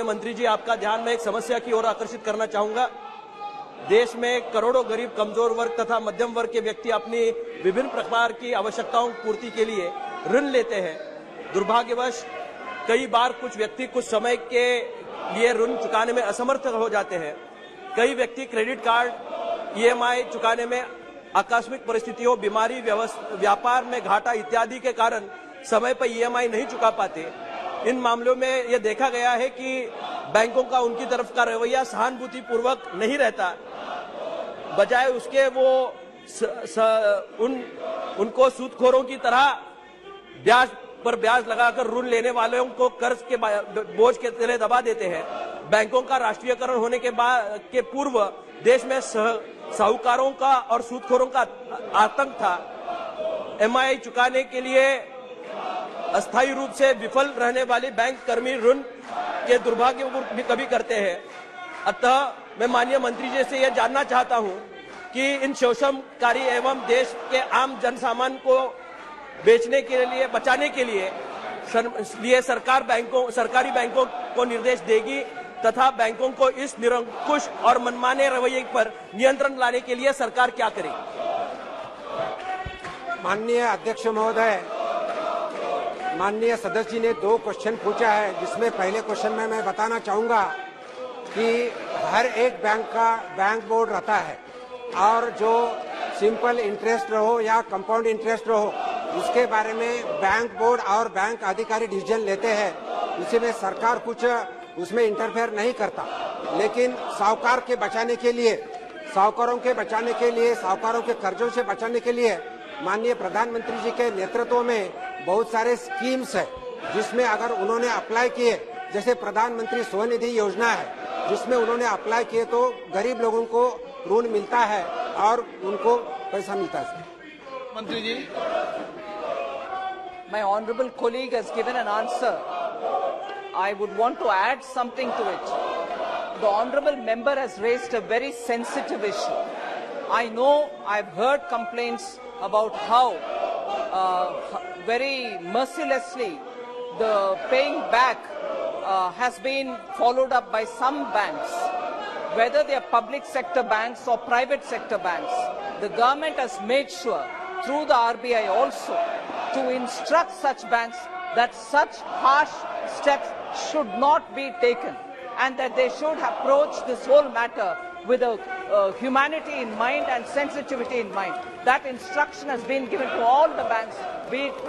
मंत्री जी, आपका ध्यान में एक समस्या की ओर आकर्षित करना चाहूंगा। देश में करोड़ों गरीब, कमजोर वर्ग तथा मध्यम वर्ग के व्यक्ति अपनी विभिन्न प्रकार की आवश्यकताओं की पूर्ति के लिए ऋण लेते हैं। दुर्भाग्यवश कई बार कुछ व्यक्ति कुछ समय के लिए ऋण चुकाने में असमर्थ हो जाते हैं। कई व्यक्ति क्रेडिट कार्ड, ईएमआई चुकाने में आकस्मिक परिस्थितियों, बीमारी, व्यापार में घाटा इत्यादि के कारण समय पर ईएमआई नहीं चुका पाते। इन मामलों में यह देखा गया है कि बैंकों का उनकी तरफ का रवैया सहानुभूति पूर्वक नहीं रहता, बजाय उसके वो उनको सूदखोरों की तरह ब्याज पर ब्याज लगाकर ऋण लेने वालों को कर्ज के बोझ के तले दबा देते हैं। बैंकों का राष्ट्रीयकरण होने के पूर्व देश में साहूकारों का और सूदखोरों का आतंक था। ईएमआई चुकाने के लिए अस्थायी रूप से विफल रहने वाले बैंक कर्मी ऋण के दुर्भाग्य भी कभी करते हैं। अतः मैं माननीय मंत्री जी से यह जानना चाहता हूं कि इन शोषणकारी एवं देश के आम जनसामान्य को बचाने के लिए सरकारी बैंकों को निर्देश देगी तथा बैंकों को इस निरंकुश और मनमाने रवैये पर नियंत्रण लाने के लिए सरकार क्या करेगी? माननीय अध्यक्ष महोदय, माननीय सदस्य जी ने 2 क्वेश्चन पूछा है, जिसमें पहले क्वेश्चन में मैं बताना चाहूंगा कि हर एक बैंक का बैंक बोर्ड रहता है और जो सिंपल इंटरेस्ट रहो या कंपाउंड इंटरेस्ट रहो, उसके बारे में बैंक बोर्ड और बैंक अधिकारी डिसीजन लेते हैं। उसमें सरकार कुछ उसमें इंटरफेयर नहीं करता। लेकिन साहूकार के बचाने के लिए, साहूकारों के बचाने के लिए, साहूकारों के कर्जों से बचाने के लिए माननीय प्रधानमंत्री जी के नेतृत्व में बहुत सारे स्कीम्स है, जिसमें अगर उन्होंने अप्लाई किए, जैसे प्रधानमंत्री स्वनिधि योजना है, जिसमें उन्होंने अप्लाई किए तो गरीब लोगों को ऋण मिलता है और उनको पैसा मिलता है। मंत्री जी, My honourable colleague has given an answer. I would want to add something to it. The honourable member has raised a very sensitive issue. I know, I've heard complaints about how very mercilessly the paying back has been followed up by some banks, whether they are public sector banks or private sector banks. The government has made sure through the RBI also to instruct such banks that such harsh steps should not be taken and that they should approach this whole matter with a humanity in mind and sensitivity in mind. That instruction has been given to all the banks, be it